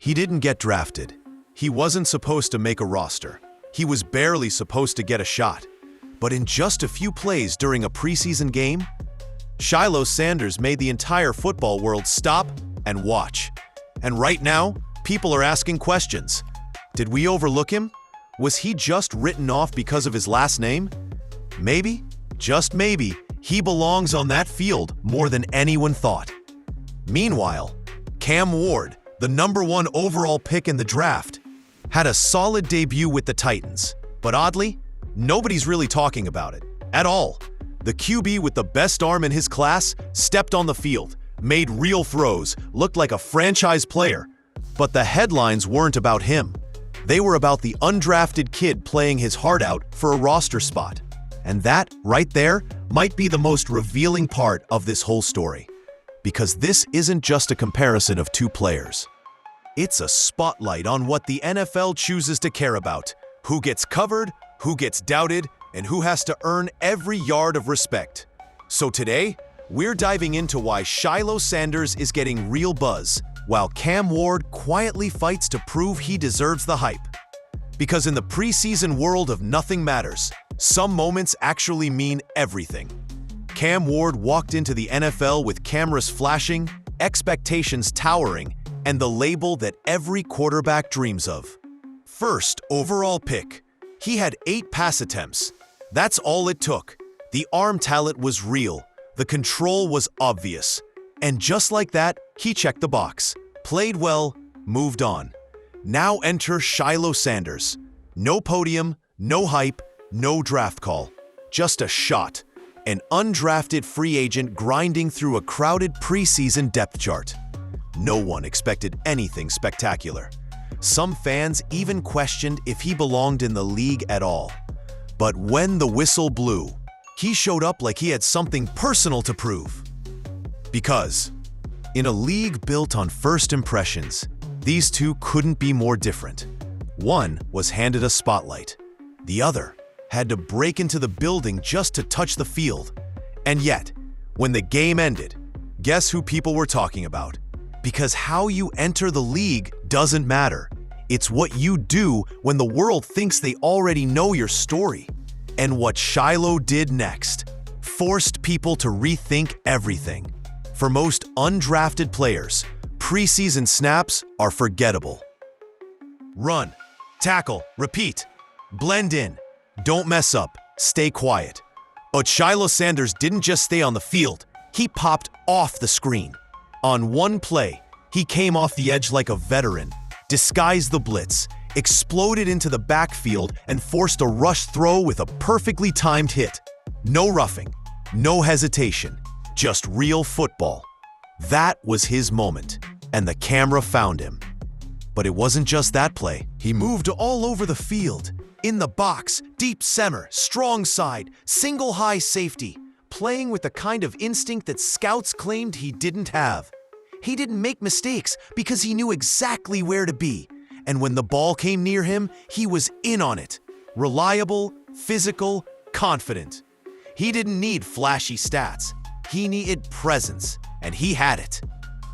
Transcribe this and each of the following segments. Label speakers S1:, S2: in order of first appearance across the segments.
S1: He didn't get drafted. He wasn't supposed to make a roster. He was barely supposed to get a shot. But in just a few plays during a preseason game, Shilo Sanders made the entire football world stop and watch. And right now, people are asking questions. Did we overlook him? Was he just written off because of his last name? Maybe, just maybe, he belongs on that field more than anyone thought. Meanwhile, Cam Ward, the #1 overall pick in the draft, had a solid debut with the Titans. But oddly, nobody's really talking about it at all. The QB with the best arm in his class stepped on the field, made real throws, looked like a franchise player. But the headlines weren't about him. They were about the undrafted kid playing his heart out for a roster spot. And that, right there, might be the most revealing part of this whole story. Because this isn't just a comparison of two players. It's a spotlight on what the NFL chooses to care about: who gets covered, who gets doubted, and who has to earn every yard of respect. So today, we're diving into why Shilo Sanders is getting real buzz, while Cam Ward quietly fights to prove he deserves the hype. Because in the preseason world of nothing matters, some moments actually mean everything. Cam Ward walked into the NFL with cameras flashing, expectations towering, and the label that every quarterback dreams of. First overall pick. He had 8 pass attempts. That's all it took. The arm talent was real. The control was obvious. And just like that, he checked the box. Played well, moved on. Now enter Shilo Sanders. No podium, no hype, no draft call. Just a shot. An undrafted free agent grinding through a crowded preseason depth chart. No one expected anything spectacular. Some fans even questioned if he belonged in the league at all. But when the whistle blew, he showed up like he had something personal to prove. Because in a league built on first impressions, these two couldn't be more different. One was handed a spotlight. The other had to break into the building just to touch the field. And yet, when the game ended, guess who people were talking about? Because how you enter the league doesn't matter. It's what you do when the world thinks they already know your story. And what Shilo did next forced people to rethink everything. For most undrafted players, preseason snaps are forgettable. Run, tackle, repeat, blend in. Don't mess up, stay quiet. But Shilo Sanders didn't just stay on the field, he popped off the screen. On one play, he came off the edge like a veteran, disguised the blitz, exploded into the backfield, and forced a rush throw with a perfectly timed hit. No roughing, no hesitation, just real football. That was his moment, and the camera found him. But it wasn't just that play. He moved all over the field. In the box, deep center, strong side, single high safety, playing with the kind of instinct that scouts claimed he didn't have. He didn't make mistakes because he knew exactly where to be. And when the ball came near him, he was in on it. Reliable, physical, confident. He didn't need flashy stats. He needed presence, and he had it.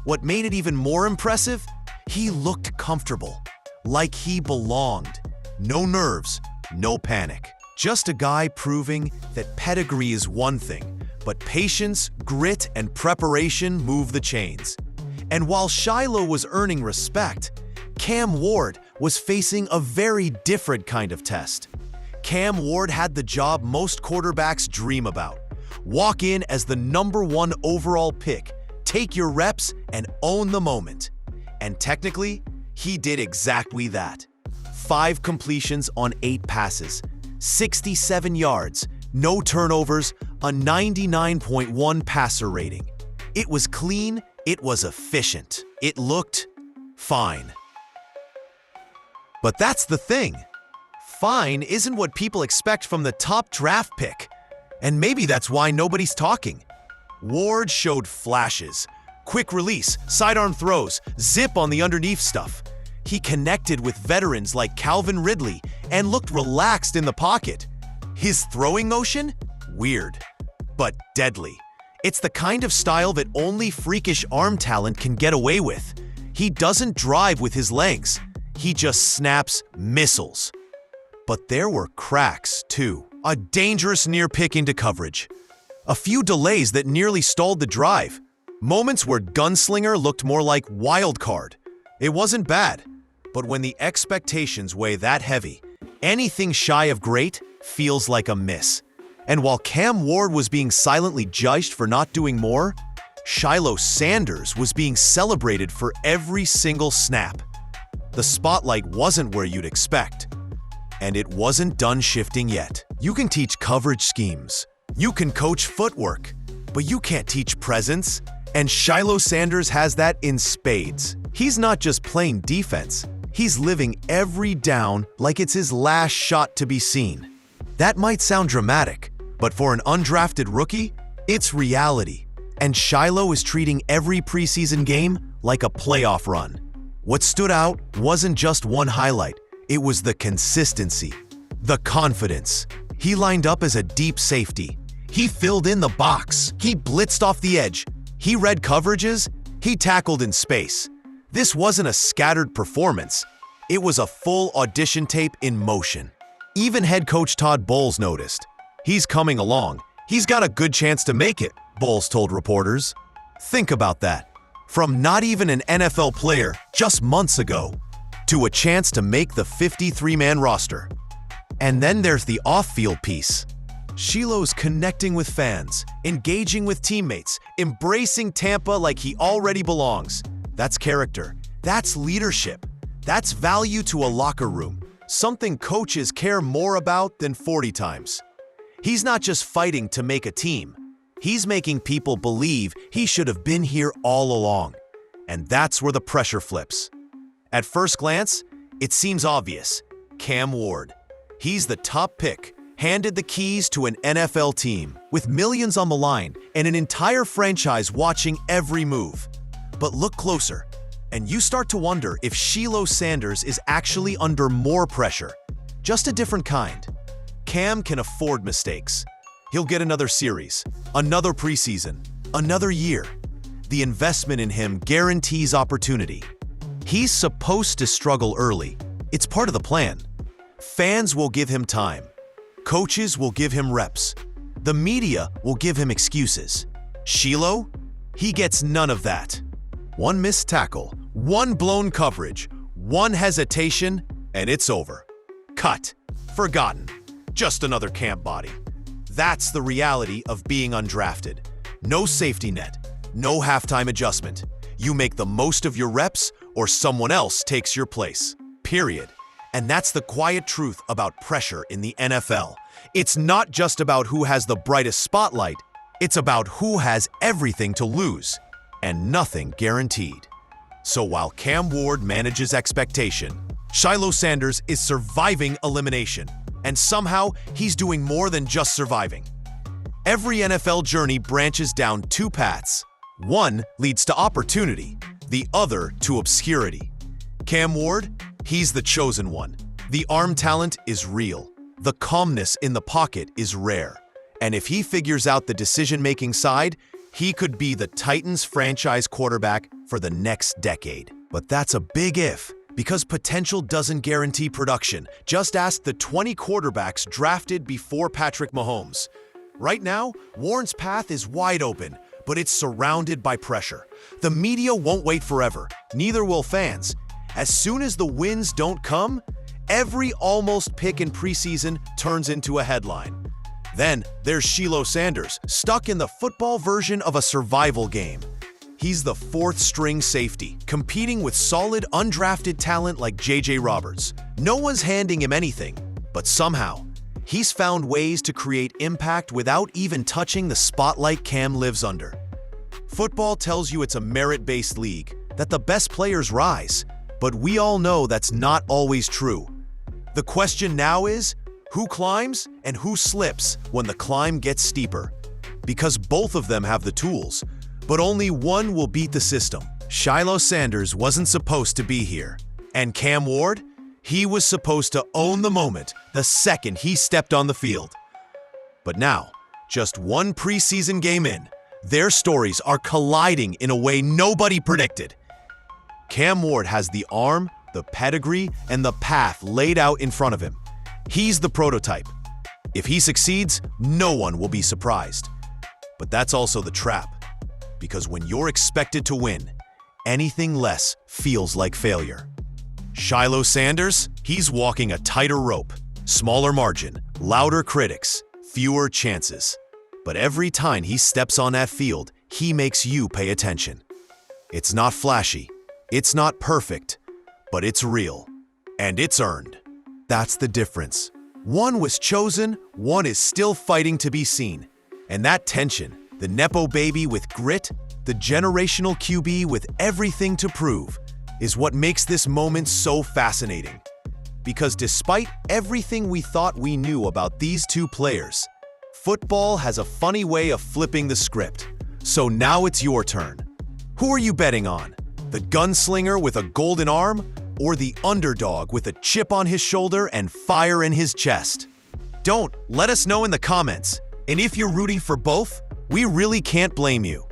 S1: What made it even more impressive? He looked comfortable, like he belonged. No nerves, no panic. Just a guy proving that pedigree is one thing, but patience, grit, and preparation move the chains. And while Shilo was earning respect, Cam Ward was facing a very different kind of test. Cam Ward had the job most quarterbacks dream about. Walk in as the #1 overall pick, take your reps, and own the moment. And technically, he did exactly that. 5 completions on 8 passes, 67 yards, no turnovers, a 99.1 passer rating. It was clean, it was efficient, it looked fine. But that's the thing. Fine isn't what people expect from the top draft pick. And maybe that's why nobody's talking. Ward showed flashes. Quick release, sidearm throws, zip on the underneath stuff. He connected with veterans like Calvin Ridley and looked relaxed in the pocket. His throwing motion? Weird, but deadly. It's the kind of style that only freakish arm talent can get away with. He doesn't drive with his legs. He just snaps missiles. But there were cracks, too. A dangerous near pick into coverage. A few delays that nearly stalled the drive. Moments where Gunslinger looked more like wild card. It wasn't bad, but when the expectations weigh that heavy, anything shy of great feels like a miss. And while Cam Ward was being silently judged for not doing more, Shilo Sanders was being celebrated for every single snap. The spotlight wasn't where you'd expect. And it wasn't done shifting yet. You can teach coverage schemes. You can coach footwork. But you can't teach presence. And Shilo Sanders has that in spades. He's not just playing defense. He's living every down like it's his last shot to be seen. That might sound dramatic, but for an undrafted rookie, it's reality. And Shilo is treating every preseason game like a playoff run. What stood out wasn't just one highlight. It was the consistency, the confidence. He lined up as a deep safety. He filled in the box. He blitzed off the edge. He read coverages. He tackled in space. This wasn't a scattered performance. It was a full audition tape in motion. Even head coach Todd Bowles noticed. He's coming along. He's got a good chance to make it, Bowles told reporters. Think about that. From not even an NFL player just months ago, to a chance to make the 53-man roster. And then there's the off-field piece. Shilo's connecting with fans, engaging with teammates, embracing Tampa like he already belongs. That's character. That's leadership. That's value to a locker room, something coaches care more about than 40 times. He's not just fighting to make a team. He's making people believe he should have been here all along. And that's where the pressure flips. At first glance, it seems obvious. Cam Ward. He's the top pick, handed the keys to an NFL team, with millions on the line and an entire franchise watching every move. But look closer, and you start to wonder if Shilo Sanders is actually under more pressure. Just a different kind. Cam can afford mistakes. He'll get another series, another preseason, another year. The investment in him guarantees opportunity. He's supposed to struggle early. It's part of the plan. Fans will give him time. Coaches will give him reps. The media will give him excuses. Shilo? He gets none of that. One missed tackle, one blown coverage, one hesitation, and it's over. Cut. Forgotten. Just another camp body. That's the reality of being undrafted. No safety net. No halftime adjustment. You make the most of your reps or someone else takes your place. Period. And that's the quiet truth about pressure in the NFL. It's not just about who has the brightest spotlight. It's about who has everything to lose and nothing guaranteed. So while Cam Ward manages expectation, Shilo Sanders is surviving elimination. And somehow, he's doing more than just surviving. Every NFL journey branches down two paths. One leads to opportunity, the other to obscurity. Cam Ward, he's the chosen one. The arm talent is real. The calmness in the pocket is rare. And if he figures out the decision-making side, he could be the Titans franchise quarterback for the next decade. But that's a big if, because potential doesn't guarantee production. Just ask the 20 quarterbacks drafted before Patrick Mahomes. Right now, Warren's path is wide open, but it's surrounded by pressure. The media won't wait forever, neither will fans. As soon as the wins don't come, every almost pick in preseason turns into a headline. Then there's Shilo Sanders, stuck in the football version of a survival game. He's the fourth-string safety, competing with solid undrafted talent like J.J. Roberts. No one's handing him anything, but somehow, he's found ways to create impact without even touching the spotlight Cam lives under. Football tells you it's a merit-based league, that the best players rise, but we all know that's not always true. The question now is, who climbs and who slips when the climb gets steeper? Because both of them have the tools, but only one will beat the system. Shilo Sanders wasn't supposed to be here. And Cam Ward? He was supposed to own the moment the second he stepped on the field. But now, just one preseason game in, their stories are colliding in a way nobody predicted. Cam Ward has the arm, the pedigree, and the path laid out in front of him. He's the prototype. If he succeeds, no one will be surprised. But that's also the trap. Because when you're expected to win, anything less feels like failure. Shilo Sanders, he's walking a tighter rope. Smaller margin, louder critics, fewer chances. But every time he steps on that field, he makes you pay attention. It's not flashy, it's not perfect, but it's real. And it's earned. That's the difference. One was chosen, one is still fighting to be seen. And that tension, the Nepo baby with grit, the generational QB with everything to prove, is what makes this moment so fascinating. Because despite everything we thought we knew about these two players, football has a funny way of flipping the script. So now it's your turn. Who are you betting on? The gunslinger with a golden arm, or the underdog with a chip on his shoulder and fire in his chest? Let us know in the comments. And if you're rooting for both, we really can't blame you.